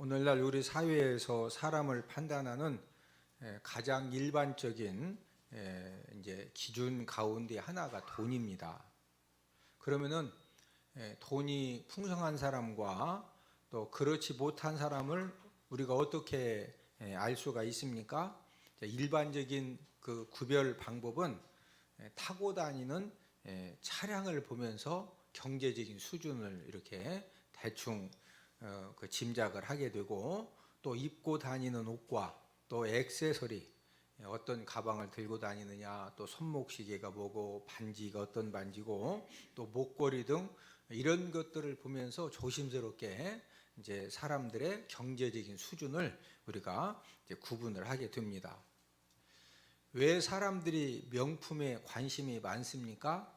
오늘날 우리 사회에서 사람을 판단하는 가장 일반적인 이제 기준 가운데 하나가 돈입니다. 그러면은 돈이 풍성한 사람과 또 그렇지 못한 사람을 우리가 어떻게 알 수가 있습니까? 일반적인 그 구별 방법은 타고 다니는 차량을 보면서 경제적인 수준을 이렇게 대충 그 짐작을 하게 되고, 또 입고 다니는 옷과 또 액세서리, 어떤 가방을 들고 다니느냐, 또 손목시계가 뭐고 반지가 어떤 반지고 또 목걸이 등 이런 것들을 보면서 조심스럽게 이제 사람들의 경제적인 수준을 우리가 이제 구분을 하게 됩니다. 왜 사람들이 명품에 관심이 많습니까?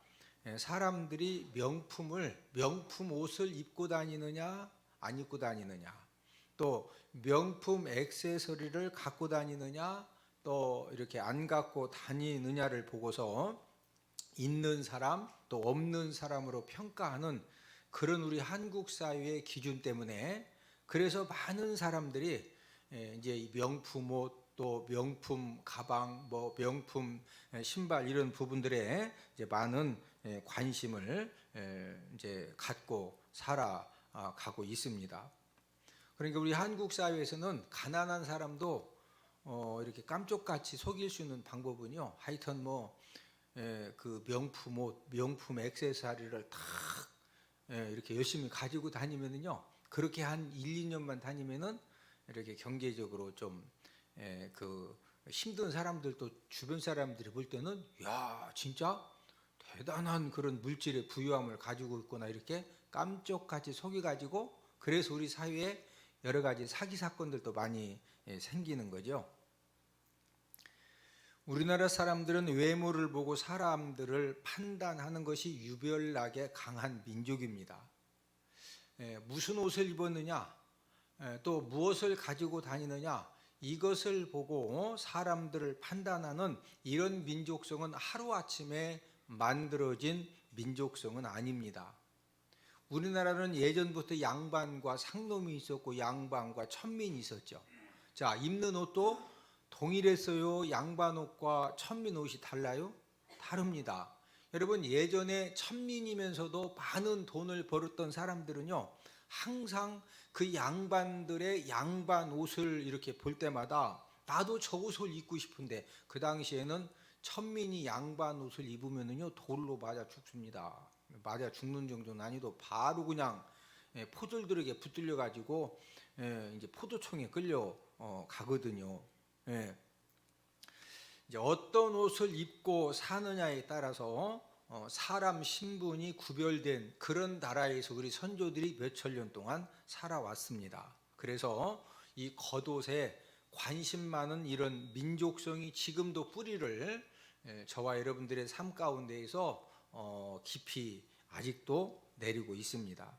사람들이 명품 옷을 입고 다니느냐 안 입고 다니느냐, 또 명품 액세서리를 갖고 다니느냐 또 이렇게 안 갖고 다니느냐를 보고서 있는 사람 또 없는 사람으로 평가하는 그런 우리 한국 사회의 기준 때문에, 그래서 많은 사람들이 이제 명품 옷 또 명품 가방, 뭐 명품 신발 이런 부분들에 이제 많은 관심을 이제 갖고 살아가고 있습니다. 그러니까 우리 한국 사회에서는 가난한 사람도 이렇게 깜짝같이 속일 수 있는 방법은요, 하여튼 뭐 그 명품 옷, 명품 액세서리를 탁 이렇게 열심히 가지고 다니면은요, 그렇게 한 1, 2년만 다니면은 이렇게 경제적으로 좀 그 힘든 사람들도 주변 사람들이 볼 때는 야 진짜 대단한 그런 물질의 부유함을 가지고 있구나 이렇게 깜짝같이 속여가지고, 그래서 우리 사회에 여러 가지 사기 사건들도 많이 생기는 거죠. 우리나라 사람들은 외모를 보고 사람들을 판단하는 것이 유별나게 강한 민족입니다. 무슨 옷을 입었느냐, 또 무엇을 가지고 다니느냐, 이것을 보고 사람들을 판단하는 이런 민족성은 하루아침에 만들어진 민족성은 아닙니다. 우리나라는 예전부터 양반과 상놈이 있었고 양반과 천민이 있었죠. 자, 입는 옷도 동일했어요? 양반 옷과 천민 옷이 달라요? 다릅니다. 여러분, 예전에 천민이면서도 많은 돈을 벌었던 사람들은요, 항상 그 양반들의 양반 옷을 이렇게 볼 때마다 나도 저 옷을 입고 싶은데, 그 당시에는 천민이 양반 옷을 입으면은요 돌로 맞아 죽습니다. 맞아 죽는 정도는 아니도 바로 그냥 포졸들에게 붙들려 가지고 이제 포도총에 끌려 가거든요. 이제 어떤 옷을 입고 사느냐에 따라서 사람 신분이 구별된 그런 나라에서 우리 선조들이 몇천 년 동안 살아왔습니다. 그래서 이 겉옷에 관심 많은 이런 민족성이 지금도 뿌리를 저와 여러분들의 삶 가운데에서 깊이 아직도 내리고 있습니다.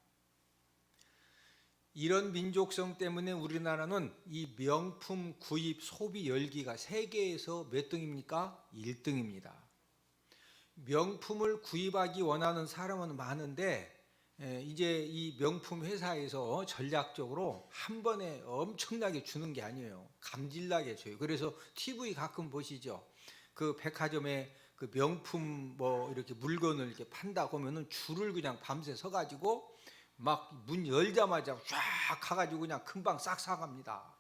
이런 민족성 때문에 우리나라는 이 명품 구입 소비 열기가 세계에서 몇 등입니까? 1등입니다. 명품을 구입하기 원하는 사람은 많은데 이제 이 명품 회사에서 전략적으로 한 번에 엄청나게 주는 게 아니에요. 감질나게 줘요. 그래서 TV 가끔 보시죠. 그 백화점에 그 명품 뭐 이렇게 물건을 이렇게 판다고 하면은 줄을 그냥 밤새 서가지고 막 문 열자마자 쫙 가가지고 그냥 금방 싹 사갑니다.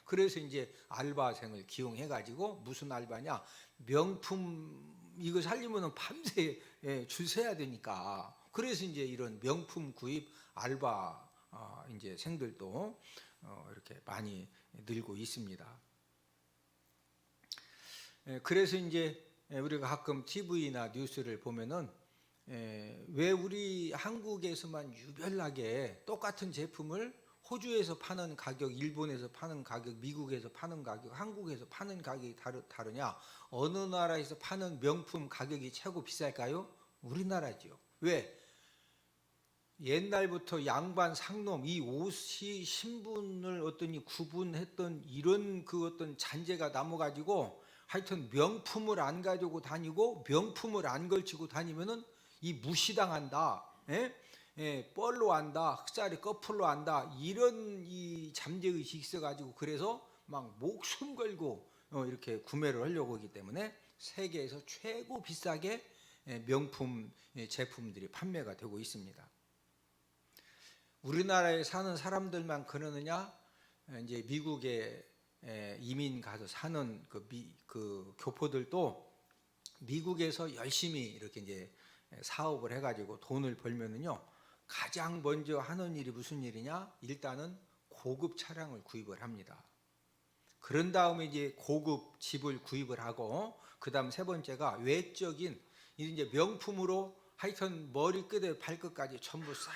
그래서 이제 알바생을 기용해가지고 무슨 알바냐, 명품 이거 살려면은 밤새 줄 서야 되니까, 그래서 이제 이런 명품 구입 알바 이제 생들도 이렇게 많이 늘고 있습니다. 그래서 이제 우리가 가끔 TV나 뉴스를 보면은 왜 우리 한국에서만 유별나게 똑같은 제품을 호주에서 파는 가격, 일본에서 파는 가격, 미국에서 파는 가격, 한국에서 파는 가격이 다르냐? 어느 나라에서 파는 명품 가격이 최고 비쌀까요? 우리나라죠. 왜? 옛날부터 양반 상놈 이 옷이 신분을 어떤 구분했던 이런 그 어떤 잔재가 남아가지고 하여튼 명품을 안 가지고 다니고 명품을 안 걸치고 다니면은 이 무시당한다. 뻘로 한다, 흑살이 거풀로 한다, 이런 이 잠재의식이 있어가지고 그래서 막 목숨 걸고 이렇게 구매를 하려고 하기 때문에 세계에서 최고 비싸게 명품 제품들이 판매가 되고 있습니다. 우리나라에 사는 사람들만 그러느냐? 이제 미국에 이민 가서 사는 그 교포들도 미국에서 열심히 이렇게 이제 사업을 해가지고 돈을 벌면은요, 가장 먼저 하는 일이 무슨 일이냐? 일단은 고급 차량을 구입을 합니다. 그런 다음에 이제 고급 집을 구입을 하고, 그 다음 세 번째가 외적인 이제 명품으로 하여튼 머리끝에 발끝까지 전부 싹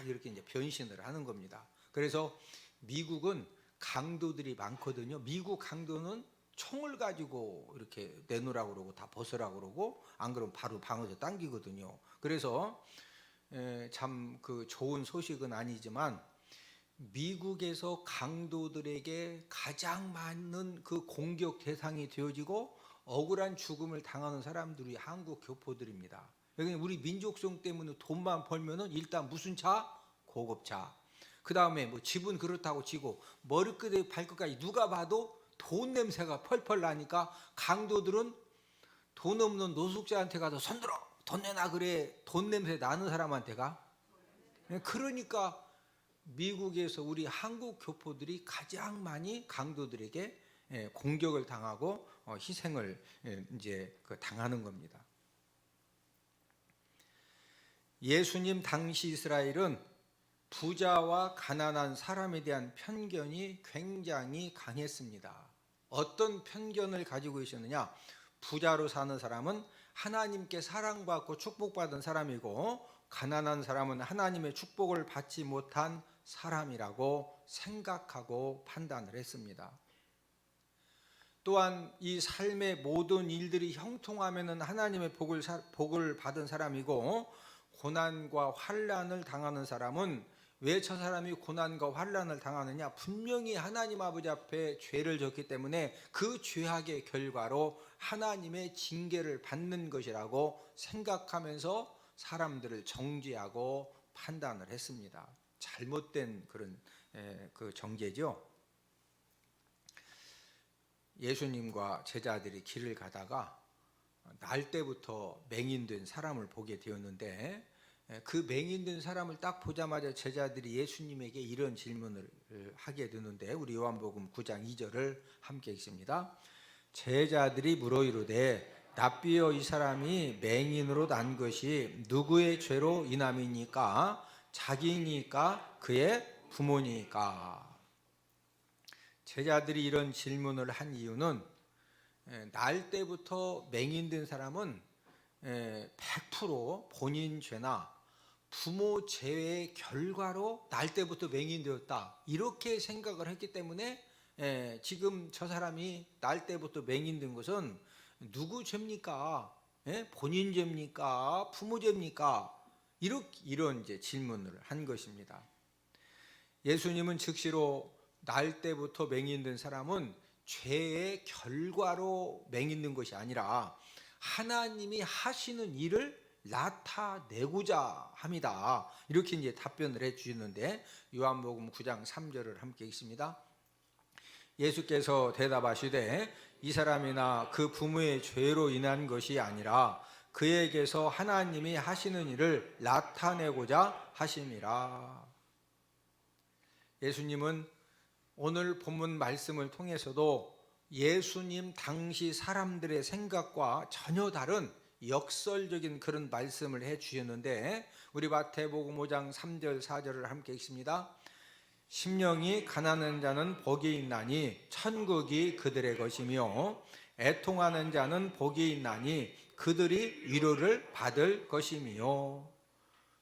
이렇게 이제 변신을 하는 겁니다. 그래서 미국은 강도들이 많거든요. 미국 강도는 총을 가지고 이렇게 내놓으라고 그러고 다 벗으라고 그러고, 안 그러면 바로 방어서 당기거든요. 그래서 참 그 좋은 소식은 아니지만 미국에서 강도들에게 가장 많은 그 공격 대상이 되어지고 억울한 죽음을 당하는 사람들이 한국 교포들입니다. 여기 우리 민족성 때문에 돈만 벌면은 일단 무슨 차? 고급차. 그 다음에 뭐 집은 그렇다고 치고 머리끝에 발끝까지 누가 봐도 돈 냄새가 펄펄 나니까 강도들은 돈 없는 노숙자한테 가서 손들어 돈 내놔 그래 돈 냄새 나는 사람한테 가. 그러니까 미국에서 우리 한국 교포들이 가장 많이 강도들에게 공격을 당하고 희생을 이제 당하는 겁니다. 예수님 당시 이스라엘은 부자와 가난한 사람에 대한 편견이 굉장히 강했습니다. 어떤 편견을 가지고 계셨느냐? 부자로 사는 사람은 하나님께 사랑받고 축복받은 사람이고, 가난한 사람은 하나님의 축복을 받지 못한 사람이라고 생각하고 판단을 했습니다. 또한 이 삶의 모든 일들이 형통하면은 하나님의 복을 받은 사람이고, 고난과 환난을 당하는 사람은 왜 저 사람이 고난과 환난을 당하느냐? 분명히 하나님 아버지 앞에 죄를 졌기 때문에 그 죄악의 결과로 하나님의 징계를 받는 것이라고 생각하면서 사람들을 정죄하고 판단을 했습니다. 잘못된 그런 그 정죄죠. 예수님과 제자들이 길을 가다가 날 때부터 맹인된 사람을 보게 되었는데, 그 맹인된 사람을 딱 보자마자 제자들이 예수님에게 이런 질문을 하게 되는데, 우리 요한복음 9장 2절을 함께 읽습니다. 제자들이 물어 이르되 납비여 이 사람이 맹인으로 난 것이 누구의 죄로 인함이니까? 자기니까 그의 부모니까? 제자들이 이런 질문을 한 이유는 날 때부터 맹인된 사람은 100% 본인 죄나 부모 죄의 결과로 날 때부터 맹인되었다, 이렇게 생각을 했기 때문에 지금 저 사람이 날 때부터 맹인된 것은 누구 죄입니까? 본인 죄입니까? 부모 죄입니까? 이런 이제 질문을 한 것입니다. 예수님은 즉시로 날 때부터 맹인된 사람은 죄의 결과로 맹인된 것이 아니라 하나님이 하시는 일을 나타내고자 합니다. 이렇게 이제 답변을 해 주셨는데, 요한복음 9장 3절을 함께 읽습니다. 예수께서 대답하시되 이 사람이나 그 부모의 죄로 인한 것이 아니라 그에게서 하나님이 하시는 일을 나타내고자 하심이라. 예수님은 오늘 본문 말씀을 통해서도 예수님 당시 사람들의 생각과 전혀 다른 역설적인 그런 말씀을 해 주셨는데, 우리 마태복음 5장 3절 4절을 함께 읽습니다. 심령이 가난한 자는 복이 있나니 천국이 그들의 것이며, 애통하는 자는 복이 있나니 그들이 위로를 받을 것이며.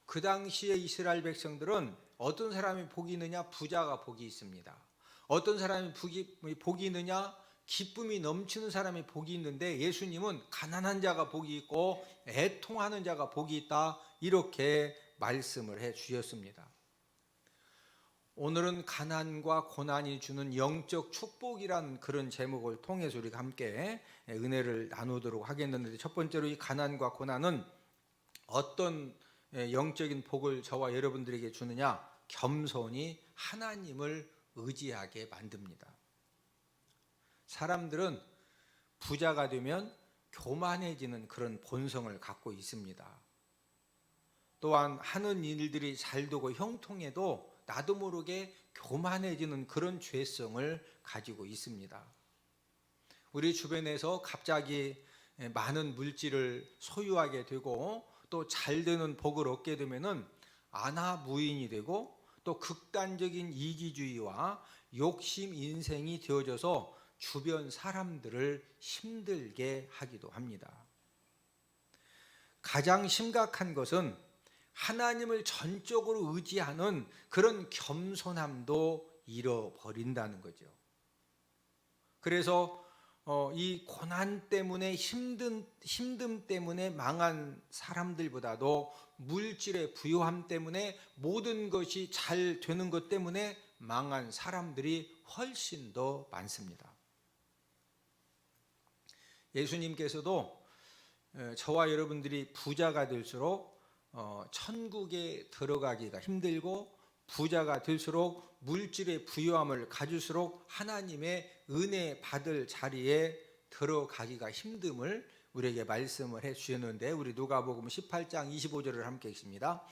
그 당시에 이스라엘 백성들은 어떤 사람이 복이 있느냐? 부자가 복이 있습니다. 어떤 사람이 복이 있느냐? 기쁨이 넘치는 사람이 복이 있는데, 예수님은 가난한 자가 복이 있고 애통하는 자가 복이 있다, 이렇게 말씀을 해 주셨습니다. 오늘은 가난과 고난이 주는 영적 축복이란 그런 제목을 통해서 우리가 함께 은혜를 나누도록 하겠는데, 첫 번째로 이 가난과 고난은 어떤 영적인 복을 저와 여러분들에게 주느냐? 겸손이 하나님을 의지하게 만듭니다. 사람들은 부자가 되면 교만해지는 그런 본성을 갖고 있습니다. 또한 하는 일들이 잘 되고 형통해도 나도 모르게 교만해지는 그런 죄성을 가지고 있습니다. 우리 주변에서 갑자기 많은 물질을 소유하게 되고 또 잘 되는 복을 얻게 되면은 안하무인이 되고 또 극단적인 이기주의와 욕심 인생이 되어져서 주변 사람들을 힘들게 하기도 합니다. 가장 심각한 것은 하나님을 전적으로 의지하는 그런 겸손함도 잃어버린다는 거죠. 그래서 이 고난 때문에 힘듦 때문에 망한 사람들보다도 물질의 부요함 때문에 모든 것이 잘 되는 것 때문에 망한 사람들이 훨씬 더 많습니다. 예수님께서도 저와 여러분들이 부자가 될수록 천국에 들어가기가 힘들고 부자가 될수록 물질의 부유함을 가질수록 하나님의 은혜 받을 자리에 들어가기가 힘듦을 우리에게 말씀을 해 주셨는데, 우리 누가복음 18장 25절을 함께 읽습니다.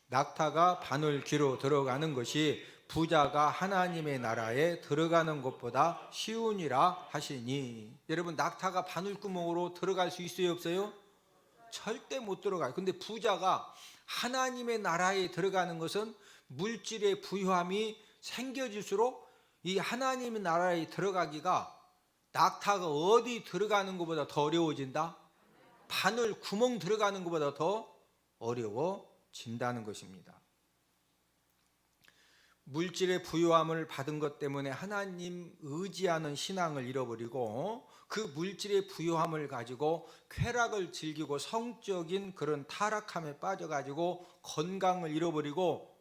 낙타가 바늘 귀로 들어가는 것이 부자가 하나님의 나라에 들어가는 것보다 쉬우니라 하시니. 여러분, 낙타가 바늘구멍으로 들어갈 수 있어요, 없어요? 절대 못 들어가요. 근데 부자가 하나님의 나라에 들어가는 것은 물질의 부유함이 생겨질수록 이 하나님의 나라에 들어가기가 낙타가 어디 들어가는 것보다 더 어려워진다? 바늘 구멍 들어가는 것보다 더 어려워진다는 것입니다. 물질의 부유함을 받은 것 때문에 하나님 의지하는 신앙을 잃어버리고 그 물질의 부유함을 가지고 쾌락을 즐기고 성적인 그런 타락함에 빠져가지고 건강을 잃어버리고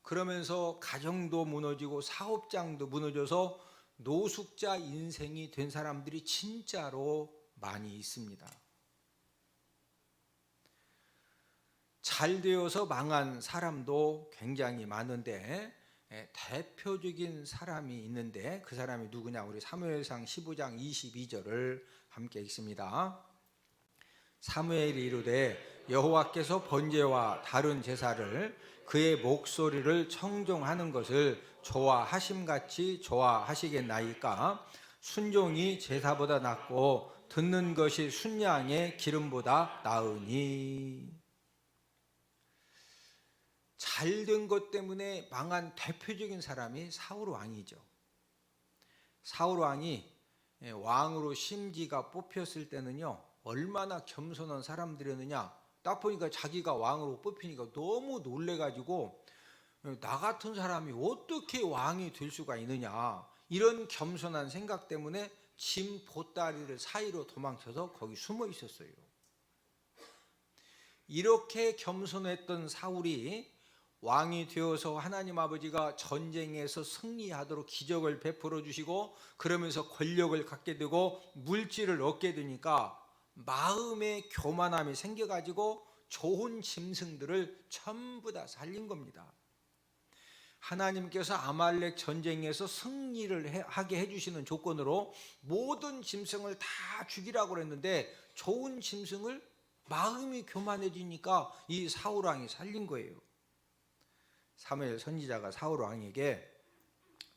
그러면서 가정도 무너지고 사업장도 무너져서 노숙자 인생이 된 사람들이 진짜로 많이 있습니다. 잘 되어서 망한 사람도 굉장히 많은데 대표적인 사람이 있는데 그 사람이 누구냐? 우리 사무엘상 15장 22절을 함께 읽습니다. 사무엘이 이르되 여호와께서 번제와 다른 제사를 그의 목소리를 청종하는 것을 좋아하심같이 좋아하시겠나이까? 순종이 제사보다 낫고 듣는 것이 순양의 기름보다 나으니. 잘된 것 때문에 망한 대표적인 사람이 사울 왕이죠. 사울 왕이 왕으로 심지가 뽑혔을 때는요, 얼마나 겸손한 사람들이었느냐. 딱 보니까 자기가 왕으로 뽑히니까 너무 놀래가지고 나 같은 사람이 어떻게 왕이 될 수가 있느냐, 이런 겸손한 생각 때문에 짐 보따리를 사이로 도망쳐서 거기 숨어 있었어요. 이렇게 겸손했던 사울이 왕이 되어서 하나님 아버지가 전쟁에서 승리하도록 기적을 베풀어 주시고 그러면서 권력을 갖게 되고 물질을 얻게 되니까 마음의 교만함이 생겨가지고 좋은 짐승들을 전부 다 살린 겁니다. 하나님께서 아말렉 전쟁에서 승리를 하게 해주시는 조건으로 모든 짐승을 다 죽이라고 그랬는데 좋은 짐승을 마음이 교만해지니까 이 사울 왕이 살린 거예요. 사무엘 선지자가 사울 왕에게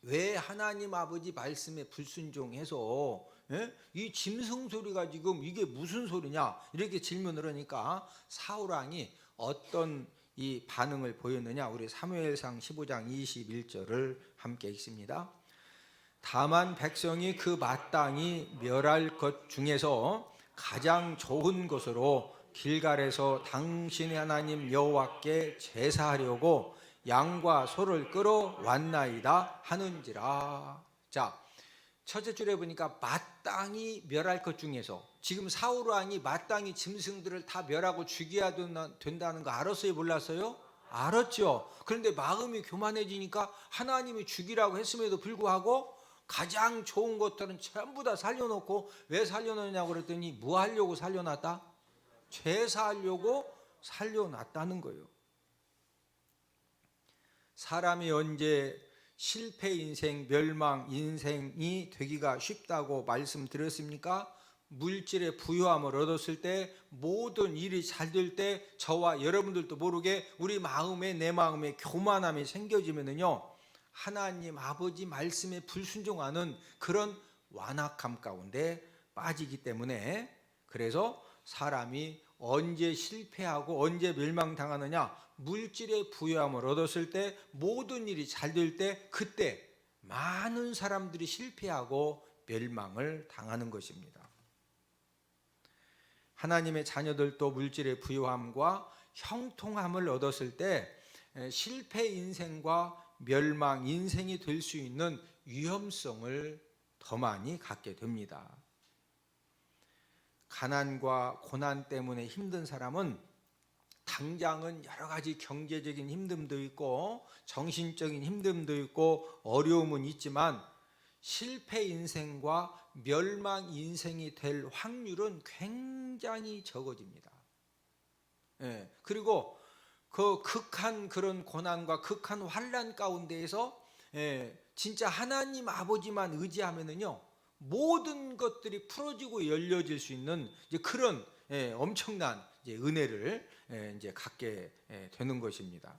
왜 하나님 아버지 말씀에 불순종해서 이 짐승 소리가 지금 이게 무슨 소리냐, 이렇게 질문을 하니까 사울 왕이 어떤 이 반응을 보였느냐. 우리 사무엘상 15장 21절을 함께 읽습니다. 다만 백성이 그 마땅히 멸할 것 중에서 가장 좋은 것으로 길갈에서 당신의 하나님 여호와께 제사하려고 양과 소를 끌어왔나이다 하는지라. 자, 첫째 줄에 보니까 마땅히 멸할 것 중에서, 지금 사울 왕이 마땅히 짐승들을 다 멸하고 죽여야 된다는 거 알았어요, 몰랐어요? 알았죠. 그런데 마음이 교만해지니까 하나님이 죽이라고 했음에도 불구하고 가장 좋은 것들은 전부 다 살려놓고, 왜 살려놓냐고 그랬더니 뭐 하려고 살려놨다? 제사하려고 살려놨다는 거예요. 사람이 언제 실패 인생, 멸망 인생이 되기가 쉽다고 말씀드렸습니까? 물질의 부유함을 얻었을 때, 모든 일이 잘 될 때 저와 여러분들도 모르게 우리 마음에, 내 마음에 교만함이 생겨지면은요, 하나님 아버지 말씀에 불순종하는 그런 완악함 가운데 빠지기 때문에, 그래서 사람이 언제 실패하고 언제 멸망당하느냐, 물질의 부유함을 얻었을 때, 모든 일이 잘 될 때, 그때 많은 사람들이 실패하고 멸망을 당하는 것입니다. 하나님의 자녀들도 물질의 부유함과 형통함을 얻었을 때 실패 인생과 멸망 인생이 될 수 있는 위험성을 더 많이 갖게 됩니다. 가난과 고난 때문에 힘든 사람은 당장은 여러 가지 경제적인 힘듦도 있고 정신적인 힘듦도 있고 어려움은 있지만, 실패 인생과 멸망 인생이 될 확률은 굉장히 적어집니다. 그리고 그 극한 그런 고난과 극한 환난 가운데에서 진짜 하나님 아버지만 의지하면은요, 모든 것들이 풀어지고 열려질 수 있는 이제 그런 엄청난 이제 은혜를 이제 갖게 되는 것입니다.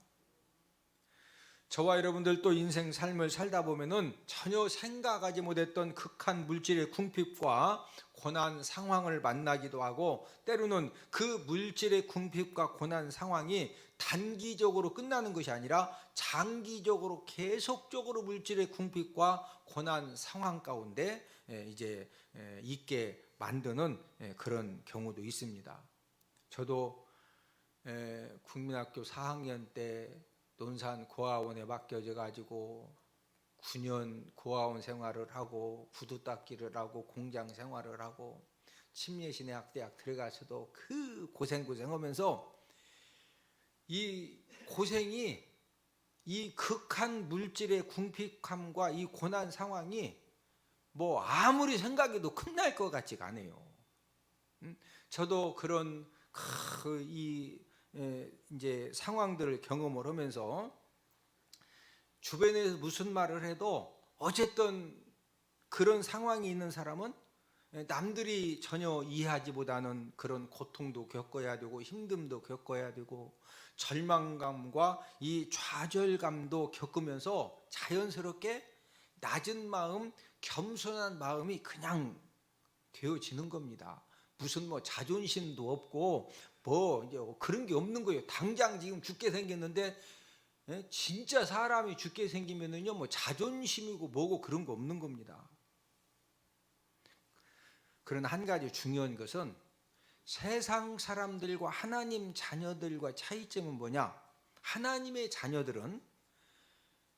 저와 여러분들도 인생 삶을 살다 보면은 전혀 생각하지 못했던 극한 물질의 궁핍과 고난 상황을 만나기도 하고, 때로는 그 물질의 궁핍과 고난 상황이 단기적으로 끝나는 것이 아니라 장기적으로 계속적으로 물질의 궁핍과 고난 상황 가운데 이제 있게 만드는 그런 경우도 있습니다. 저도 국민학교 4학년 때 논산 고아원에 맡겨져 가지고 9년 고아원 생활을 하고 구두 닦기를 하고 공장 생활을 하고 침례신의학대학 들어가서도 그 고생하면서 이 고생이, 이 극한 물질의 궁핍함과 이 고난 상황이 뭐 아무리 생각해도 끝날 것 같지가 않아요. 저도 그런 이제 상황들을 경험을 하면서 주변에서 무슨 말을 해도 어쨌든 그런 상황이 있는 사람은 남들이 전혀 이해하지 못하는 그런 고통도 겪어야 되고 힘듦도 겪어야 되고 절망감과 이 좌절감도 겪으면서 자연스럽게 낮은 마음, 겸손한 마음이 그냥 되어지는 겁니다. 무슨 뭐 자존심도 없고 뭐 이제 그런 게 없는 거예요. 당장 지금 죽게 생겼는데, 진짜 사람이 죽게 생기면은요, 뭐 자존심이고 뭐고 그런 거 없는 겁니다. 그러나 한 가지 중요한 것은 세상 사람들과 하나님 자녀들과 차이점은 뭐냐? 하나님의 자녀들은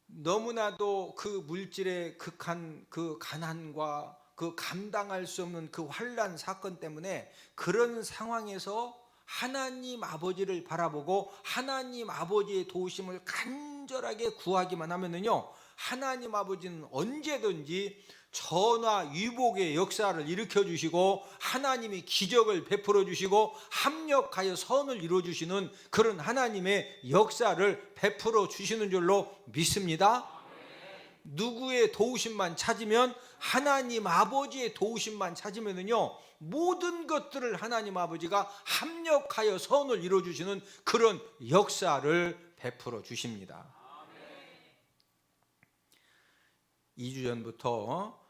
너무나도 그 물질의 극한 그 가난과 그 감당할 수 없는 그 환난 사건 때문에 그런 상황에서 하나님 아버지를 바라보고 하나님 아버지의 도우심을 간절하게 구하기만 하면은요, 하나님 아버지는 언제든지 전화 위복의 역사를 일으켜 주시고 하나님이 기적을 베풀어 주시고 합력하여 선을 이루어 주시는 그런 하나님의 역사를 베풀어 주시는 줄로 믿습니다. 누구의 도우심만 찾으면, 하나님 아버지의 도우심만 찾으면은요, 모든 것들을 하나님 아버지가 합력하여 선을 이루어 주시는 그런 역사를 베풀어 주십니다. 2주 전부터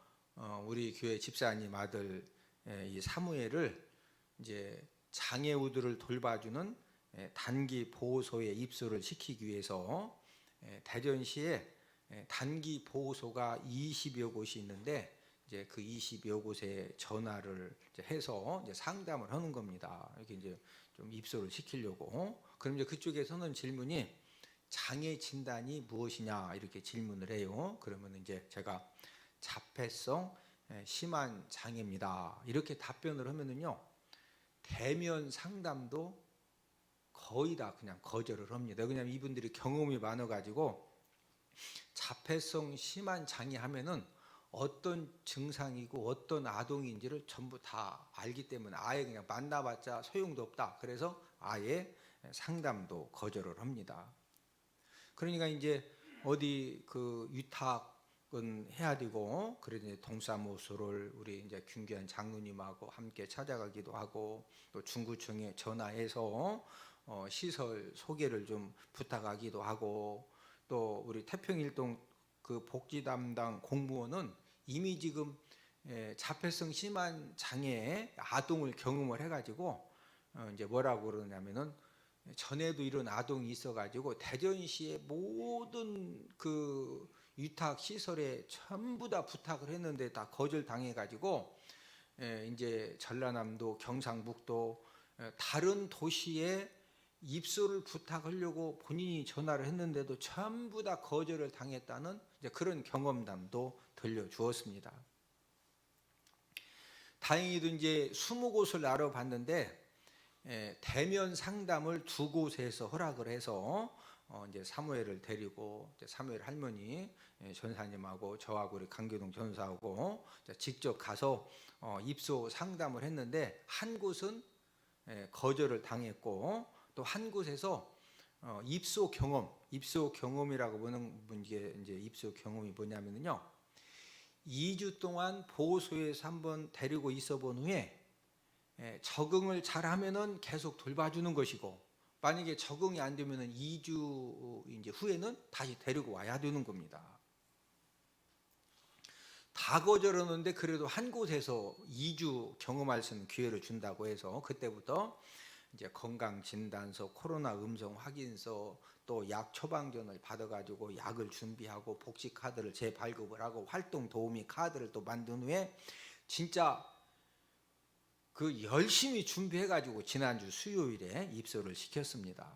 우리 교회 집사님 아들 이 사무엘을 이제 장애우들을 돌봐주는 단기 보호소에 입소를 시키기 위해서 대전시에 단기 보호소가 20여 곳이 있는데, 이제 그 20여 곳에 전화를 해서 이제 상담을 하는 겁니다. 이렇게 이제 좀 입소를 시키려고. 그럼 이제 그쪽에서는 질문이 장애 진단이 무엇이냐 이렇게 질문을 해요. 그러면 이제 제가 자폐성 심한 장애입니다 이렇게 답변을 하면은요, 대면 상담도 거의 다 그냥 거절을 합니다. 왜냐하면 이분들이 경험이 많아가지고 자폐성 심한 장애 하면은 어떤 증상이고 어떤 아동인지를 전부 다 알기 때문에 아예 그냥 만나봤자 소용도 없다. 그래서 아예 상담도 거절을 합니다. 그러니까 이제 어디 그 위탁은 해야 되고, 그래서 동사무소를 우리 이제 김규환 장로님하고 함께 찾아가기도 하고, 또 중구청에 전화해서 시설 소개를 좀 부탁하기도 하고, 또 우리 태평일동 그 복지 담당 공무원은 이미 지금 자폐성 심한 장애의 아동을 경험을 해가지고 이제 뭐라고 그러냐면은, 전에도 이런 아동이 있어가지고 대전시의 모든 그 위탁 시설에 전부 다 부탁을 했는데 다 거절당해가지고 이제 전라남도, 경상북도 다른 도시에 입소를 부탁하려고 본인이 전화를 했는데도 전부 다 거절을 당했다는 이제 그런 경험담도 들려주었습니다. 다행히도 이제 20곳을 알아봤는데 대면 상담을 2곳에서 허락을 해서 이제 사무엘을 데리고 이제 사무엘 할머니 전사님하고 저하고 우리 강교동 전사하고 직접 가서 입소 상담을 했는데, 한 곳은 거절을 당했고, 또 한 곳에서 입소 경험이라고 보는 게 이제 입소 경험이 뭐냐면요, 2주 동안 보호소에서 한번 데리고 있어 본 후에 적응을 잘하면은 계속 돌봐주는 것이고, 만약에 적응이 안 되면은 2주 이제 후에는 다시 데리고 와야 되는 겁니다. 다 거절하는데 그래도 한 곳에서 2주 경험할 수 있는 기회를 준다고 해서 그때부터 이제 건강진단서, 코로나 음성 확인서, 또 약 처방전을 받아가지고 약을 준비하고 복지 카드를 재발급을 하고 활동 도우미 카드를 또 만든 후에 진짜 그 열심히 준비해가지고 지난주 수요일에 입소를 시켰습니다.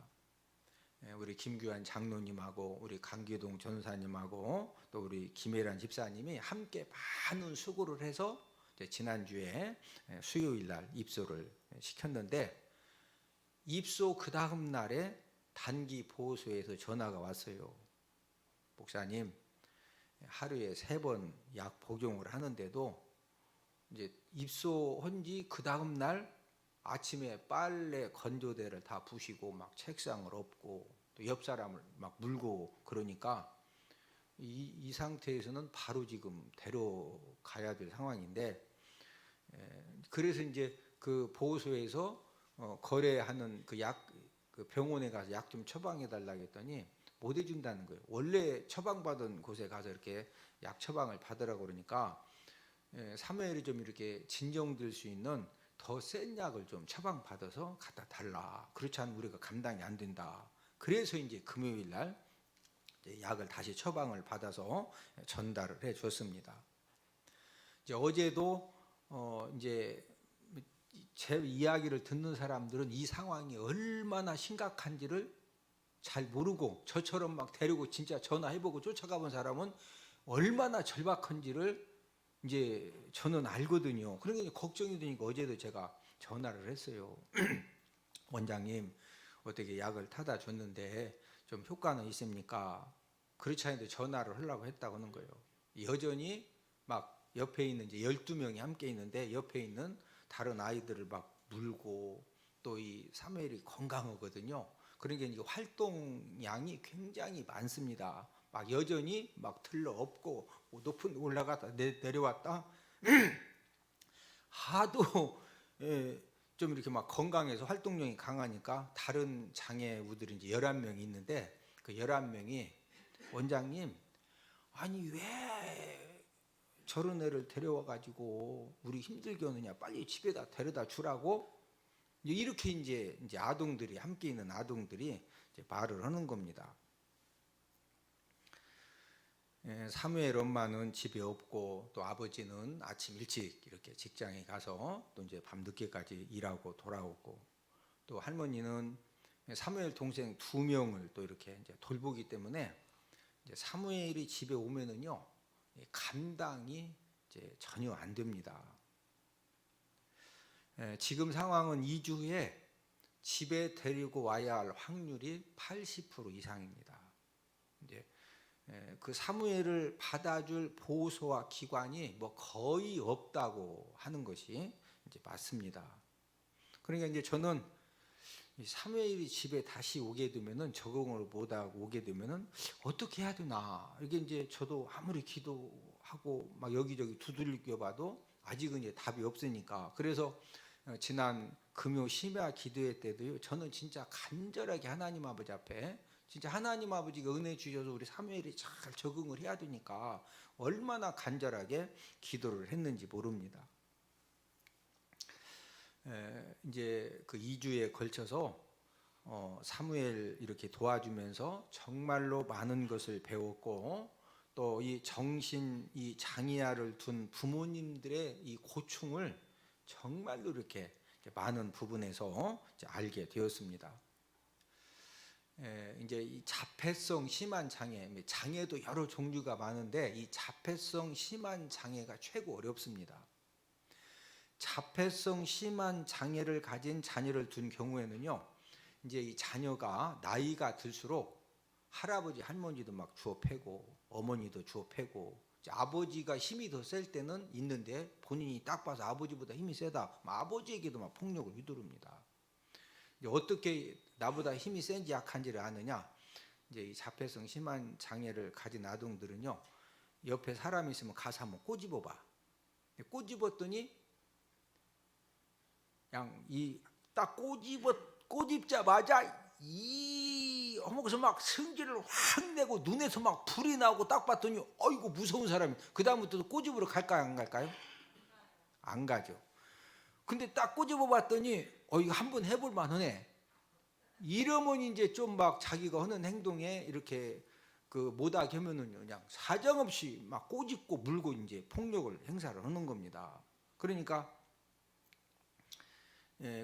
우리 김규환 장로님하고 우리 강기동 전사님하고 또 우리 김혜란 집사님이 함께 많은 수고를 해서 지난주에 수요일 날 입소를 시켰는데, 입소 그 다음 날에 단기 보호소에서 전화가 왔어요. 목사님, 하루에 3번 약 복용을 하는데도 이제 입소한 지 그 다음 날 아침에 빨래 건조대를 다 부시고 막 책상을 엎고 또 옆 사람을 막 물고 그러니까 이 상태에서는 바로 지금 데려가야 될 상황인데, 그래서 이제 그 보호소에서 거래하는 그 병원에 가서 약 좀 처방해 달라고 했더니 못 해준다는 거예요. 원래 처방받은 곳에 가서 이렇게 약 처방을 받으라고 그러니까 사무엘이 좀 이렇게 진정될 수 있는 더 센 약을 좀 처방받아서 갖다 달라. 그렇지 않으면 우리가 감당이 안 된다. 그래서 이제 금요일 날 약을 다시 처방을 받아서 전달을 해 줬습니다. 이제 어제도 이제 제 이야기를 듣는 사람들은 이 상황이 얼마나 심각한지를 잘 모르고, 저처럼 막 데리고 진짜 전화해보고 쫓아가 본 사람은 얼마나 절박한지를 이제 저는 알거든요. 그러니까 걱정이 되니까 어제도 제가 전화를 했어요. 원장님, 어떻게 약을 타다 줬는데 좀 효과는 있습니까? 그렇지 않은데 전화를 하려고 했다고 하는 거예요. 여전히 막 옆에 있는 이제 12명이 함께 있는데 옆에 있는 다른 아이들을 막 물고, 또 이 사무엘이 건강하거든요. 그러니까 이제 활동량이 굉장히 많습니다. 막 여전히 막 들러 엎고 높은 데 올라갔다 내려왔다 하도 좀 이렇게 막 건강해서 활동량이 강하니까 다른 장애우들이 이제 11명이 있는데, 그 11명이 원장님, 아니 왜 저런 애를 데려와 가지고 우리 힘들게 하느냐, 빨리 집에다 데려다 주라고 이렇게 이제 아동들이 함께 있는 아동들이 이제 말을 하는 겁니다. 사무엘 엄마는 집에 없고, 또 아버지는 아침 일찍 이렇게 직장에 가서 또 이제 밤 늦게까지 일하고 돌아오고, 또 할머니는 사무엘 동생 2명을 또 이렇게 이제 돌보기 때문에 이제 사무엘이 집에 오면은요 감당이 이제 전혀 안 됩니다. 지금 상황은 2주 후에 집에 데리고 와야 할 확률이 80% 이상입니다. 이제 그 사무엘을 받아줄 보호소와 기관이 뭐 거의 없다고 하는 것이 이제 맞습니다. 그러니까 이제 저는 이 사무엘이 집에 다시 오게 되면은 적응을 못하고 오게 되면은 어떻게 해야 되나, 이게 이제 저도 아무리 기도하고 막 여기저기 두들겨봐도 아직은 이제 답이 없으니까. 그래서 지난 금요 심야 기도회 때도요, 저는 진짜 간절하게 하나님 아버지 앞에, 진짜 하나님 아버지가 은혜 주셔서 우리 사무엘이 잘 적응을 해야 되니까 얼마나 간절하게 기도를 했는지 모릅니다. 이제 그 2주에 걸쳐서 사무엘 이렇게 도와주면서 정말로 많은 것을 배웠고, 또 이 정신 이 장애아를 둔 부모님들의 이 고충을 정말로 이렇게 많은 부분에서 이제 알게 되었습니다. 이제 이 자폐성 심한 장애도 여러 종류가 많은데 이 자폐성 심한 장애가 최고 어렵습니다. 자폐성 심한 장애를 가진 자녀를 둔 경우에는요, 이제 이 자녀가 나이가 들수록 할아버지 할머니도 막 주워 패고 어머니도 주워 패고, 아버지가 힘이 더 셀 때는 있는데 본인이 딱 봐서 아버지보다 힘이 세다, 아버지에게도 막 폭력을 휘두릅니다. 이제 어떻게 나보다 힘이 센지 약한지를 아느냐, 이제 이 자폐성 심한 장애를 가진 아동들은요, 옆에 사람이 있으면 가서 한번 꼬집어 봐. 꼬집었더니 그냥 이 딱 꼬집자마자 이 어머서 막 성질을 확 내고 눈에서 막 불이 나고, 딱 봤더니 어이구 무서운 사람이. 그 다음부터 꼬집으러 갈까요 안 갈까요? 안 가죠. 근데 딱 꼬집어 봤더니 이거 한번 해볼 만하네. 이러면 이제 좀 막 자기가 하는 행동에 이렇게 그 못하게 하면은 그냥 사정없이 막 꼬집고 물고 이제 폭력을 행사를 하는 겁니다. 그러니까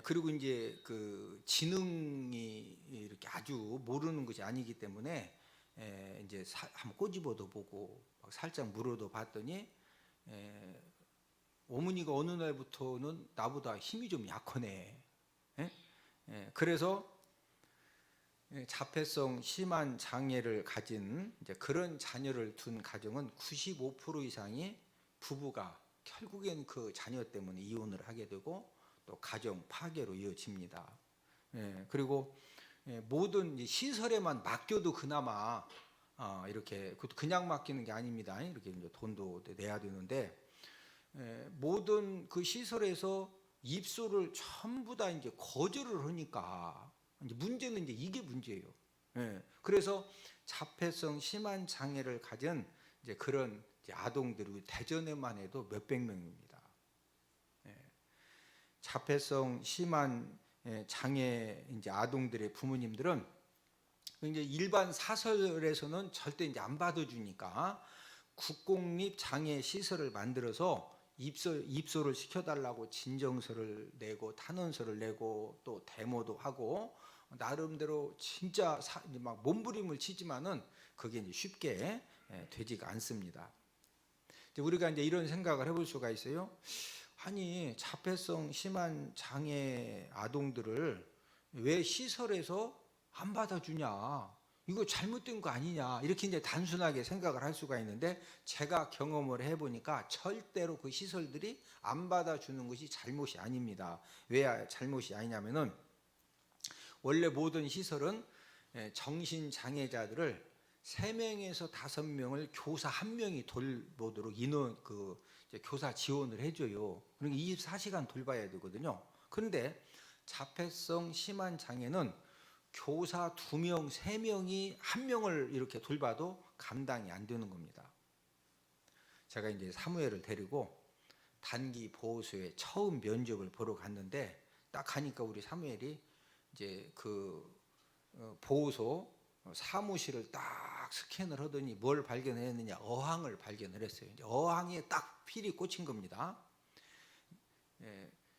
그리고 이제 그 지능이 이렇게 아주 모르는 것이 아니기 때문에 이제 한번 꼬집어도 보고 막 살짝 물어도 봤더니 어머니가 어느 날부터는 나보다 힘이 좀 약하네. 그래서 자폐성 심한 장애를 가진 이제 그런 자녀를 둔 가정은 95% 이상이 부부가 결국엔 그 자녀 때문에 이혼을 하게 되고 또 가정 파괴로 이어집니다. 그리고 모든 시설에만 맡겨도 그나마 이렇게 그냥 맡기는 게 아닙니다. 이렇게 이제 돈도 내야 되는데 모든 그 시설에서 입소를 전부 다 이제 거절을 하니까 이제 문제는 이제 이게 문제예요. 그래서 자폐성 심한 장애를 가진 이제 그런 이제 아동들이 대전에만 해도 몇백 명입니다. 자폐성 심한 장애 이제 아동들의 부모님들은 이제 일반 사설에서는 절대 이제 안 받아주니까 국공립 장애 시설을 만들어서 입소를 시켜달라고 진정서를 내고 탄원서를 내고 또 데모도 하고 나름대로 진짜 막 몸부림을 치지만은 그게 이제 쉽게 되지가 않습니다. 우리가 이제 이런 생각을 해볼 수가 있어요. 아니 자폐성 심한 장애 아동들을 왜 시설에서 안 받아주냐, 이거 잘못된 거 아니냐, 이렇게 이제 단순하게 생각을 할 수가 있는데, 제가 경험을 해보니까 절대로 그 시설들이 안 받아주는 것이 잘못이 아닙니다. 왜 잘못이 아니냐면은 원래 모든 시설은 정신장애자들을 3명에서 5명을 교사 1명이 돌보도록 인원 교사 지원을 해줘요. 그러니까 24시간 돌봐야 되거든요. 그런데 자폐성 심한 장애는 교사 2명, 3명이 1명을 이렇게 돌봐도 감당이 안 되는 겁니다. 제가 이제 사무엘을 데리고 단기 보호소에 처음 면접을 보러 갔는데 딱 가니까 우리 사무엘이 이제 그 보호소 사무실을 딱 스캔을 하더니 뭘 발견했느냐, 어항을 발견을 했어요. 이제 어항에 딱 필이 꽂힌 겁니다.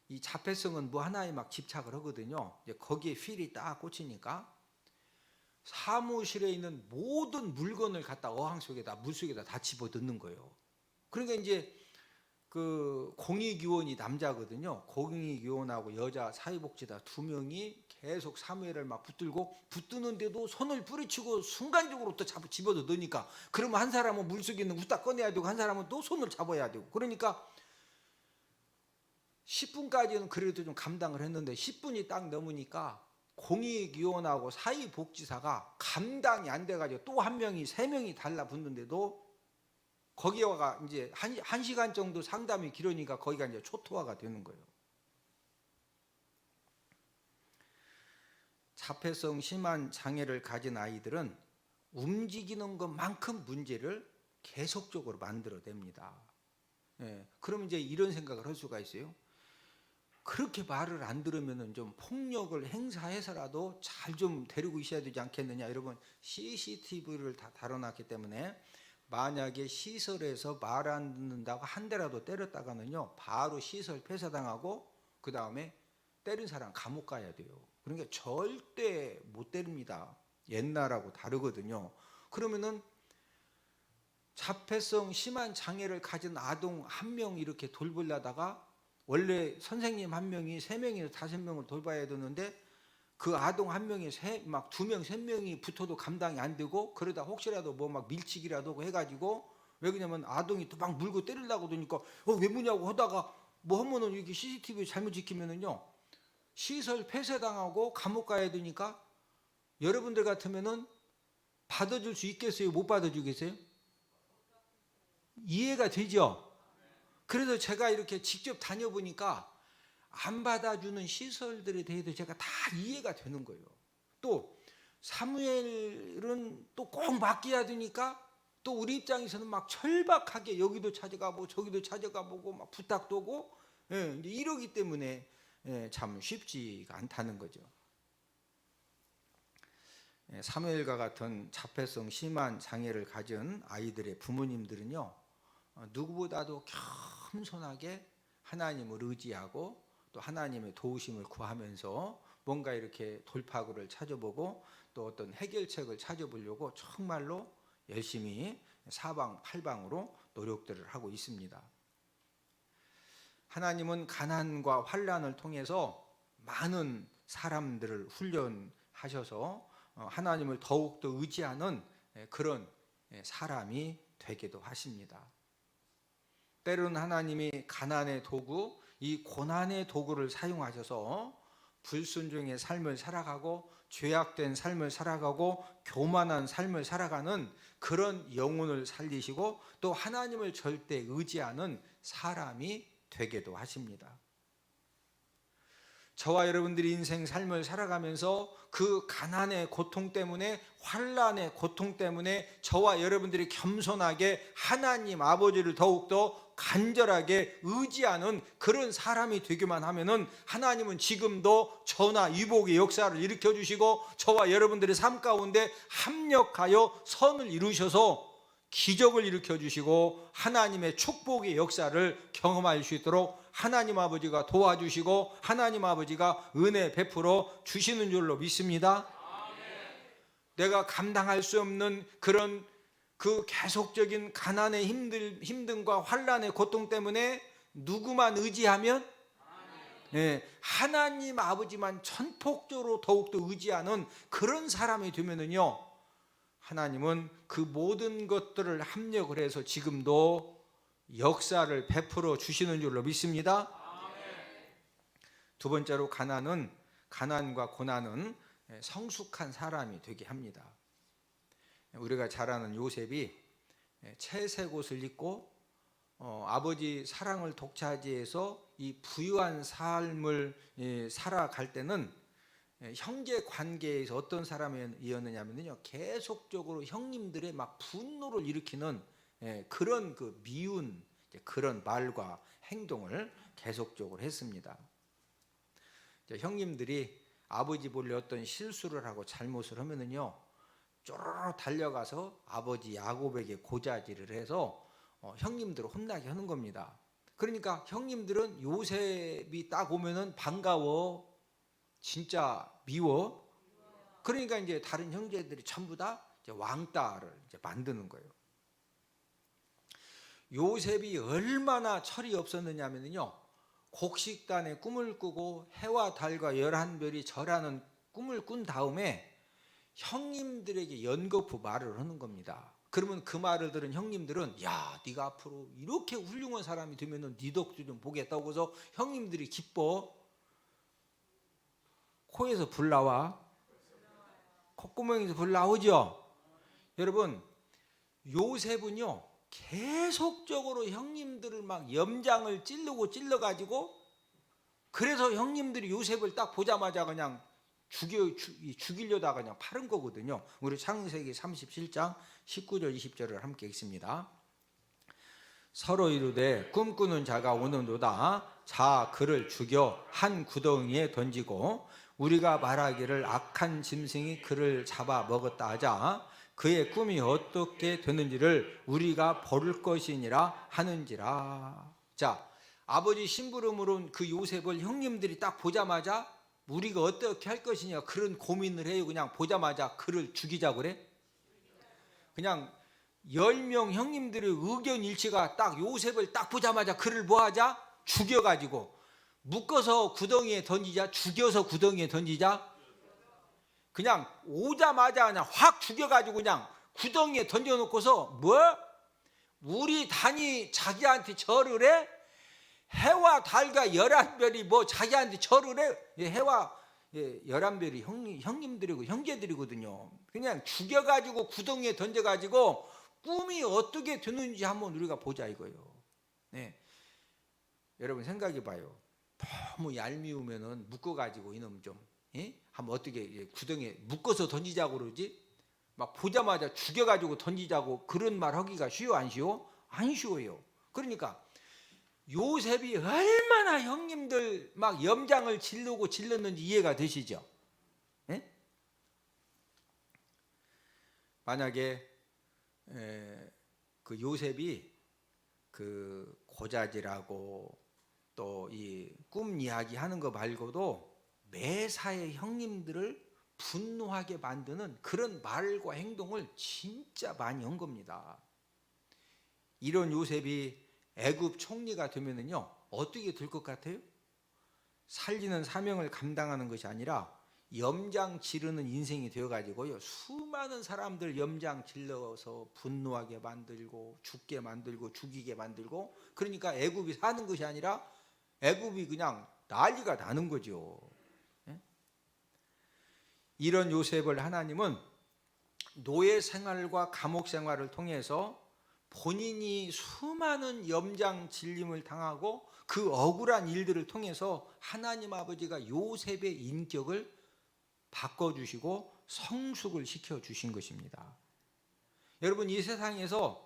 이 자폐성은 뭐 하나에 막 집착을 하거든요. 이제 거기에 필이 딱 꽂히니까 사무실에 있는 모든 물건을 갖다 어항 속에다 물속에다 다 집어넣는 거예요. 그러니까 이제 그 공익요원이 남자거든요. 공익요원하고 여자 사회복지사 2명이 계속 사무엘을 막 붙드는데도 손을 뿌리치고 순간적으로 또 집어도 넣으니까, 그러면 한 사람은 물속에 있는 후딱 꺼내야 되고 한 사람은 또 손을 잡아야 되고, 그러니까 10분까지는 그래도 좀 감당을 했는데 10분이 딱 넘으니까 공익위원하고 사회복지사가 감당이 안 돼가지고 또 한 명이 3명이 달라붙는데도 거기가 이제 한 시간 정도 상담이 길으니까 거기가 이제 초토화가 되는 거예요. 자폐성 심한 장애를 가진 아이들은 움직이는 것만큼 문제를 계속적으로 만들어냅니다. 그럼 이제 이런 생각을 할 수가 있어요. 그렇게 말을 안 들으면 좀 폭력을 행사해서라도 잘 좀 데리고 있어야 되지 않겠느냐. 여러분, CCTV를 다 달아놨기 때문에 만약에 시설에서 말 안 듣는다고 한 대라도 때렸다가는요, 바로 시설 폐쇄당하고 그 다음에 때린 사람 감옥 가야 돼요. 그러니까 절대 못 때립니다. 옛날하고 다르거든요. 그러면은 자폐성 심한 장애를 가진 아동 한 명 이렇게 돌보려다가 원래 선생님 한 명이 3명이나 5명을 돌봐야 되는데 그 아동 한 명이 막 2명, 3명이 붙어도 감당이 안 되고, 그러다 혹시라도 뭐 막 밀치기라도 해가지고, 왜 그러냐면 아동이 또 막 물고 때리려고 그러니까 왜 무냐고 하다가 뭐 하면은 이렇게 CCTV 잘못 지키면은요, 시설 폐쇄당하고 감옥 가야 되니까 여러분들 같으면은 받아줄 수 있겠어요? 못 받아주겠어요? 이해가 되죠? 그래서 제가 이렇게 직접 다녀보니까 안 받아주는 시설들에 대해서 제가 다 이해가 되는 거예요. 또 사무엘은 또 꼭 맡겨야 되니까 또 우리 입장에서는 막 철박하게 여기도 찾아가보고 저기도 찾아가보고 막 부탁도 오고, 이러기 때문에 참 쉽지가 않다는 거죠. 사무엘과 같은 자폐성 심한 장애를 가진 아이들의 부모님들은요, 누구보다도 겸손하게 하나님을 의지하고 또 하나님의 도우심을 구하면서 뭔가 이렇게 돌파구를 찾아보고 또 어떤 해결책을 찾아보려고 정말로 열심히 사방팔방으로 노력들을 하고 있습니다. 하나님은 가난과 환난을 통해서 많은 사람들을 훈련하셔서 하나님을 더욱더 의지하는 그런 사람이 되기도 하십니다. 때로는 하나님이 가난의 도구, 이 고난의 도구를 사용하셔서 불순종의 삶을 살아가고 죄악된 삶을 살아가고 교만한 삶을 살아가는 그런 영혼을 살리시고 또 하나님을 절대 의지하는 사람이 되기도 하십니다. 저와 여러분들이 인생 삶을 살아가면서 그 가난의 고통 때문에, 환난의 고통 때문에 저와 여러분들이 겸손하게 하나님 아버지를 더욱더 간절하게 의지하는 그런 사람이 되기만 하면은 하나님은 지금도 저나 유복의 역사를 일으켜 주시고 저와 여러분들의 삶 가운데 합력하여 선을 이루셔서 기적을 일으켜 주시고 하나님의 축복의 역사를 경험할 수 있도록 하나님 아버지가 도와주시고 하나님 아버지가 은혜 베풀어 주시는 줄로 믿습니다. 내가 감당할 수 없는 그런 그 계속적인 가난의 힘듦과 환난의 고통 때문에 누구만 의지하면? 하나님 아버지만 전폭적으로 더욱더 의지하는 그런 사람이 되면은요, 하나님은 그 모든 것들을 합력을 해서 지금도 역사를 베풀어 주시는 줄로 믿습니다. 두 번째로 가난과 고난은 성숙한 사람이 되게 합니다. 우리가 잘 아는 요셉이 채색 옷을 입고 아버지 사랑을 독차지해서 이 부유한 삶을 살아갈 때는 형제 관계에서 어떤 사람이었느냐면요, 계속적으로 형님들의 막 분노를 일으키는 그런 그 미운 그런 말과 행동을 계속적으로 했습니다. 형님들이 아버지 몰래 어떤 실수를 하고 잘못을 하면은요, 쪼르르 달려가서 아버지 야곱에게 고자질을 해서 형님들을 혼나게 하는 겁니다. 그러니까 형님들은 요셉이 딱 오면은 반가워, 진짜 미워. 그러니까 이제 다른 형제들이 전부 다 이제 왕따를 이제 만드는 거예요. 요셉이 얼마나 철이 없었느냐면요, 곡식단에 꿈을 꾸고 해와 달과 11별이 절하는 꿈을 꾼 다음에 형님들에게 연거푸 말을 하는 겁니다. 그러면 그 말을 들은 형님들은, 야, 네가 앞으로 이렇게 훌륭한 사람이 되면은 네 덕도 좀 보겠다고 해서 형님들이 기뻐 코에서 불 나와? 콧구멍에서 불 나오죠? 여러분, 요셉은요 계속적으로 형님들을 막 염장을 찔러가지고, 그래서 형님들이 요셉을 딱 보자마자 그냥 죽이려다가 그냥 파는 거거든요. 우리 창세기 37장 19절 20절을 함께 읽습니다. 서로 이르되 꿈꾸는 자가 오는도다. 자 그를 죽여 한 구덩이에 던지고 우리가 말하기를 악한 짐승이 그를 잡아 먹었다 하자. 그의 꿈이 어떻게 되는지를 우리가 볼 것이니라 하는지라. 자, 아버지 심부름으로 그 요셉을 형님들이 딱 보자마자 우리가 어떻게 할 것이냐 그런 고민을 해요. 그냥 보자마자 그를 죽이자고 그래. 그냥 10명 형님들의 의견 일치가 딱 요셉을 딱 보자마자 그를 뭐하자? 죽여가지고 묶어서 구덩이에 던지자, 죽여서 구덩이에 던지자. 그냥 오자마자 그냥 확 죽여가지고 그냥 구덩이에 던져놓고서 뭐? 우리 단이 자기한테 절을 해? 해와 달과 11별이 뭐 자기한테 절을 해? 해와 11별이 형님들이고 형제들이거든요. 그냥 죽여가지고 구덩이에 던져가지고 꿈이 어떻게 되는지 한번 우리가 보자 이거예요. 네. 여러분 생각해봐요. 너무 얄미우면은 묶어가지고 이놈 좀 한번 어떻게 구덩이에 묶어서 던지자고 그러지? 막 보자마자 죽여가지고 던지자고 그런 말 하기가 쉬워 안 쉬워? 안 쉬워요. 그러니까 요셉이 얼마나 형님들 막 염장을 질렀는지 이해가 되시죠? 네? 만약에 그 요셉이 그 고자질하고 또 이 꿈 이야기 하는 거 말고도 매사에 형님들을 분노하게 만드는 그런 말과 행동을 진짜 많이 한 겁니다. 이런 요셉이 애굽 총리가 되면은요 어떻게 될 것 같아요? 살리는 사명을 감당하는 것이 아니라 염장 지르는 인생이 되어가지고요 수많은 사람들 염장 질러서 분노하게 만들고 죽게 만들고 죽이게 만들고, 그러니까 애굽이 사는 것이 아니라 애굽이 그냥 난리가 나는 거죠. 이런 요셉을 하나님은 노예 생활과 감옥 생활을 통해서 본인이 수많은 염장 질림을 당하고 그 억울한 일들을 통해서 하나님 아버지가 요셉의 인격을 바꿔주시고 성숙을 시켜주신 것입니다. 여러분, 이 세상에서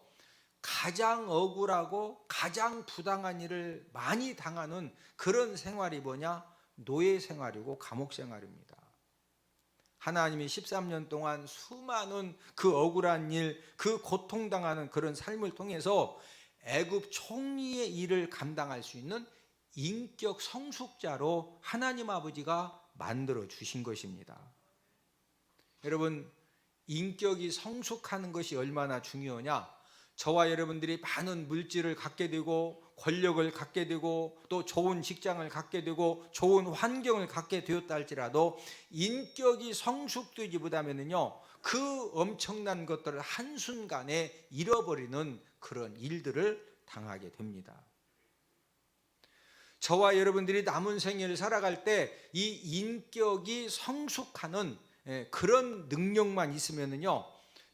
가장 억울하고 가장 부당한 일을 많이 당하는 그런 생활이 뭐냐? 노예 생활이고 감옥 생활입니다. 하나님이 13년 동안 수많은 그 억울한 일, 그 고통당하는 그런 삶을 통해서 애굽 총리의 일을 감당할 수 있는 인격 성숙자로 하나님 아버지가 만들어 주신 것입니다. 여러분, 인격이 성숙하는 것이 얼마나 중요하냐? 저와 여러분들이 많은 물질을 갖게 되고 권력을 갖게 되고 또 좋은 직장을 갖게 되고 좋은 환경을 갖게 되었다 할지라도 인격이 성숙되지 못하면요 그 엄청난 것들을 한순간에 잃어버리는 그런 일들을 당하게 됩니다. 저와 여러분들이 남은 생애를 살아갈 때 이 인격이 성숙하는 그런 능력만 있으면요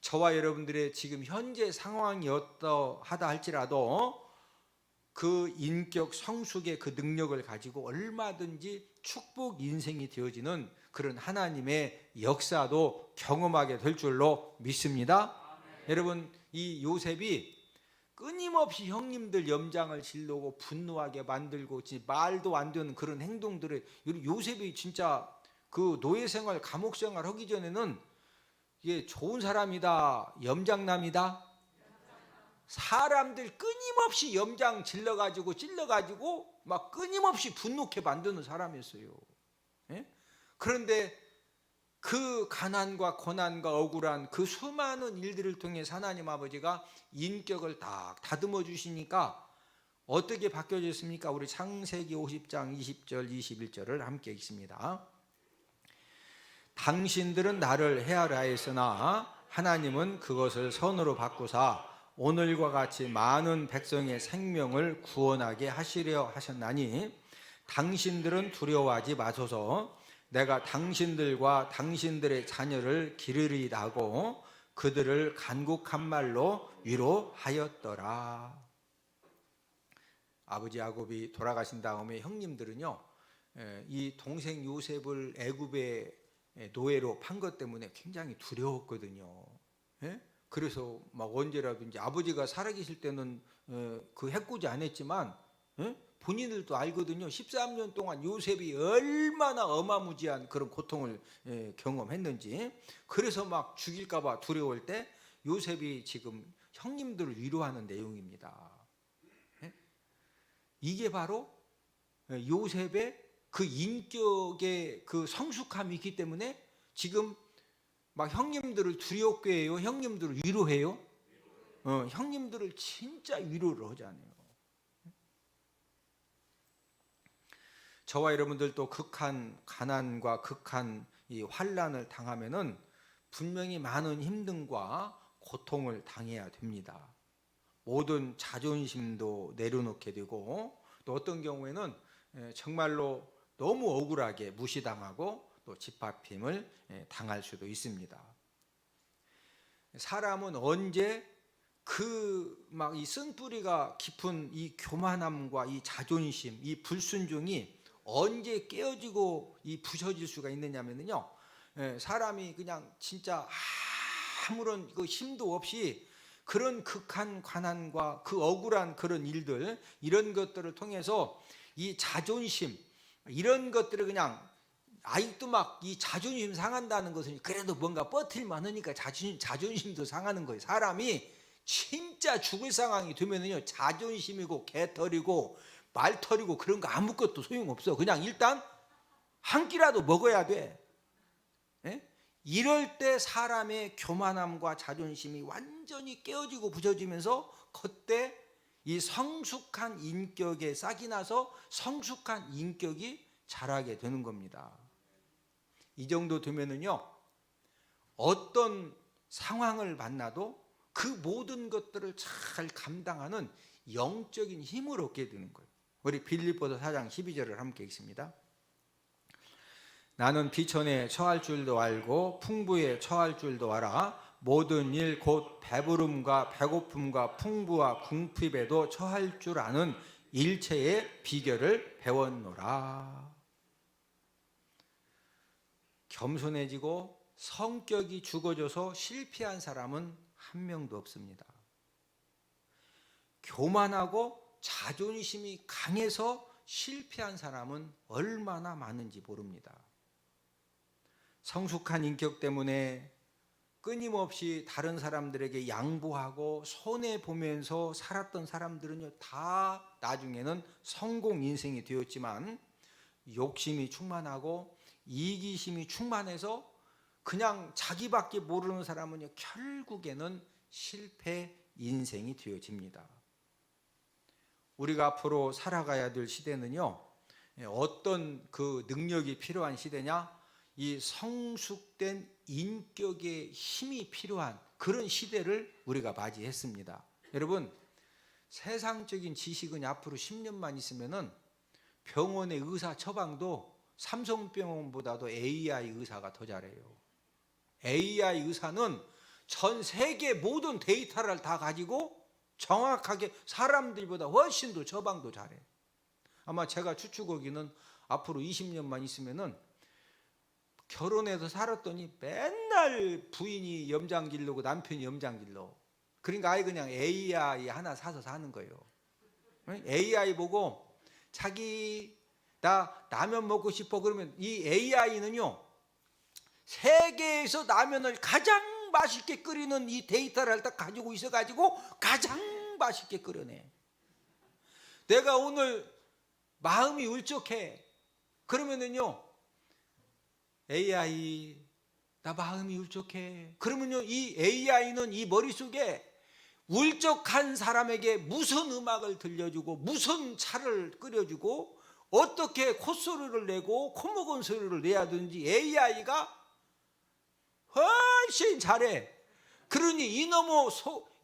저와 여러분들의 지금 현재 상황이 어떠하다 할지라도 그 인격 성숙의 그 능력을 가지고 얼마든지 축복 인생이 되어지는 그런 하나님의 역사도 경험하게 될 줄로 믿습니다. 여러분, 이 요셉이 끊임없이 형님들 염장을 질르고 분노하게 만들고 말도 안 되는 그런 행동들을, 요셉이 진짜 그 노예 생활 감옥 생활 하기 전에는 이게 좋은 사람이다 염장남이다, 사람들 끊임없이 염장 찔러가지고 막 끊임없이 분노케 만드는 사람이었어요. 그런데 그 가난과 고난과 억울한 그 수많은 일들을 통해 하나님 아버지가 인격을 딱 다듬어 주시니까 어떻게 바뀌어졌습니까? 우리 창세기 50장 20절 21절을 함께 읽습니다. 당신들은 나를 헤아려 하였으나 하나님은 그것을 선으로 바꾸사 오늘과 같이 많은 백성의 생명을 구원하게 하시려 하셨나니 당신들은 두려워하지 마소서. 내가 당신들과 당신들의 자녀를 기르리라고 그들을 간곡한 말로 위로하였더라. 아버지 야곱이 돌아가신 다음에 형님들은요, 이 동생 요셉을 애굽의 노예로 판 것 때문에 굉장히 두려웠거든요. 그래서 막 언제라도 이제 아버지가 살아계실 때는 그 해코지 안 했지만 본인들도 알거든요. 13년 동안 요셉이 얼마나 어마무지한 그런 고통을 경험했는지. 그래서 막 죽일까 봐 두려울 때 요셉이 지금 형님들을 위로하는 내용입니다. 이게 바로 요셉의 그 인격의 그 성숙함이 있기 때문에 지금 막 형님들을 두렵게 해요? 형님들을 위로해요? 형님들을 진짜 위로를 하잖아요. 저와 여러분들도 극한 가난과 극한 이 환난을 당하면은 분명히 많은 힘듦과 고통을 당해야 됩니다. 모든 자존심도 내려놓게 되고, 또 어떤 경우에는 정말로 너무 억울하게 무시당하고 또 짓밟힘을 당할 수도 있습니다. 사람은 언제 그 막 이 쓴뿌리가 깊은 이 교만함과 이 자존심, 이 불순종이 언제 깨어지고 이 부서질 수가 있느냐면요, 사람이 그냥 진짜 아무런 그 힘도 없이 그런 극한 가난과 그 억울한 그런 일들, 이런 것들을 통해서 이 자존심, 이런 것들을 그냥 아직도 막 이 자존심 상한다는 것은 그래도 뭔가 버틸만 하니까 자존심도 상하는 거예요. 사람이 진짜 죽을 상황이 되면은요, 자존심이고 개털이고 말털이고 그런 거 아무것도 소용없어. 그냥 일단 한 끼라도 먹어야 돼. 이럴 때 사람의 교만함과 자존심이 완전히 깨어지고 부서지면서 그때 이 성숙한 인격에 싹이 나서 성숙한 인격이 자라게 되는 겁니다. 이 정도 되면은요, 어떤 상황을 만나도 그 모든 것들을 잘 감당하는 영적인 힘을 얻게 되는 거예요. 우리 빌립보서 4장 12절을 함께 읽습니다. 나는 비천에 처할 줄도 알고 풍부에 처할 줄도 알아. 모든 일 곧 배부름과 배고픔과 풍부와 궁핍에도 처할 줄 아는 일체의 비결을 배웠노라. 겸손해지고 성격이 죽어져서 실패한 사람은 한 명도 없습니다. 교만하고 자존심이 강해서 실패한 사람은 얼마나 많은지 모릅니다. 성숙한 인격 때문에 끊임없이 다른 사람들에게 양보하고 손해보면서 살았던 사람들은요, 다 나중에는 성공 인생이 되었지만 욕심이 충만하고 이기심이 충만해서 그냥 자기밖에 모르는 사람은요, 결국에는 실패 인생이 되어집니다. 우리가 앞으로 살아가야 될 시대는요, 어떤 그 능력이 필요한 시대냐? 이 성숙된 인격의 힘이 필요한 그런 시대를 우리가 맞이했습니다. 여러분, 세상적인 지식은 앞으로 10년만 있으면은 병원의 의사 처방도 삼성병원보다도 AI 의사가 더 잘해요. AI 의사는 전 세계 모든 데이터를 다 가지고 정확하게 사람들보다 훨씬 더 처방도 잘해. 아마 제가 추측하기는 앞으로 20년만 있으면은 결혼해서 살았더니 맨날 부인이 염장길르고 남편이 염장길러. 그러니까 아예 그냥 AI 하나 사서 사는 거예요. AI 보고 자기 나 라면 먹고 싶어 그러면 이 AI는요, 세계에서 라면을 가장 맛있게 끓이는 이 데이터를 딱 가지고 있어가지고 가장 맛있게 끓여내. 내가 오늘 마음이 울적해 그러면은요, AI 나 마음이 울적해 그러면요, 이 AI는 이 머릿속에 울적한 사람에게 무슨 음악을 들려주고 무슨 차를 끓여주고 어떻게 콧소리를 내고 코먹은 소리를 내야 되는지 AI가 훨씬 잘해. 그러니 이놈의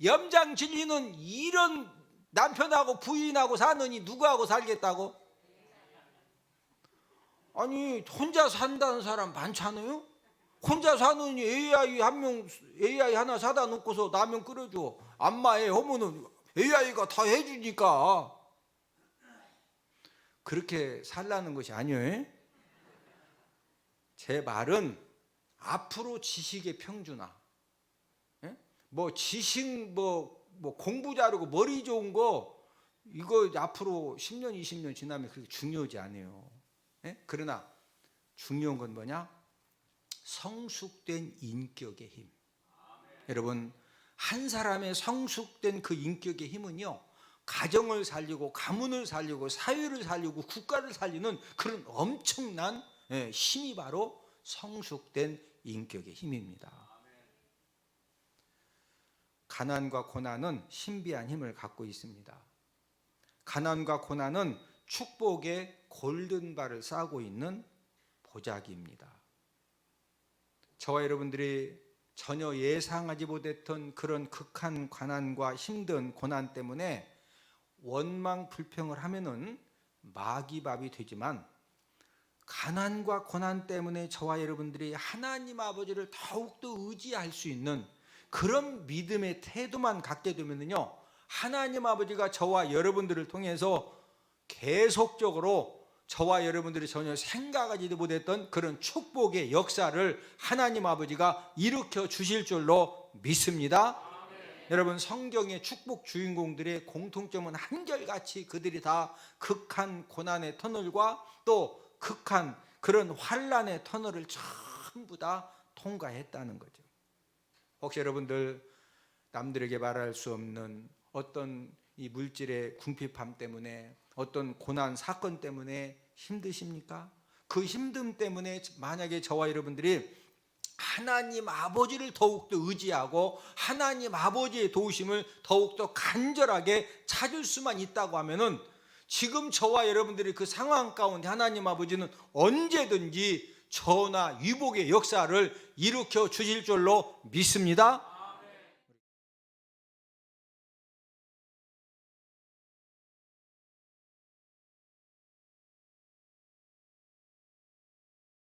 염장 질리는 이런 남편하고 부인하고 사느니 누구하고 살겠다고? 아니 혼자 산다는 사람 많잖아요. 혼자 사는 AI 하나 사다 놓고서 라면 끓여줘. 안마해 하면은 AI가 다 해주니까. 그렇게 살라는 것이 아니에요. 제 말은 앞으로 지식의 평준화, 뭐 지식 뭐 공부 잘하고 머리 좋은 거 이거 앞으로 10년 20년 지나면 그렇게 중요하지 않아요. 그러나 중요한 건 뭐냐? 성숙된 인격의 힘. 여러분, 한 사람의 성숙된 그 인격의 힘은요, 가정을 살리고 가문을 살리고 사회를 살리고 국가를 살리는 그런 엄청난 힘이 바로 성숙된 인격의 힘입니다. 가난과 고난은 신비한 힘을 갖고 있습니다. 가난과 고난은 축복의 골든바를 쌓고 있는 보자기입니다. 저와 여러분들이 전혀 예상하지 못했던 그런 극한 가난과 힘든 고난 때문에 원망 불평을 하면은 마귀밥이 되지만, 가난과 고난 때문에 저와 여러분들이 하나님 아버지를 더욱더 의지할 수 있는 그런 믿음의 태도만 갖게 되면요, 하나님 아버지가 저와 여러분들을 통해서 계속적으로 저와 여러분들이 전혀 생각하지도 못했던 그런 축복의 역사를 하나님 아버지가 일으켜 주실 줄로 믿습니다. 여러분, 성경의 축복 주인공들의 공통점은 한결같이 그들이 다 극한 고난의 터널과 또 극한 그런 환난의 터널을 전부 다 통과했다는 거죠. 혹시 여러분들 남들에게 말할 수 없는 어떤 이 물질의 궁핍함 때문에, 어떤 고난 사건 때문에 힘드십니까? 그 힘듦 때문에 만약에 저와 여러분들이 하나님 아버지를 더욱더 의지하고 하나님 아버지의 도우심을 더욱더 간절하게 찾을 수만 있다고 하면은, 지금 저와 여러분들이 그 상황 가운데 하나님 아버지는 언제든지 전화 위복의 역사를 일으켜 주실 줄로 믿습니다.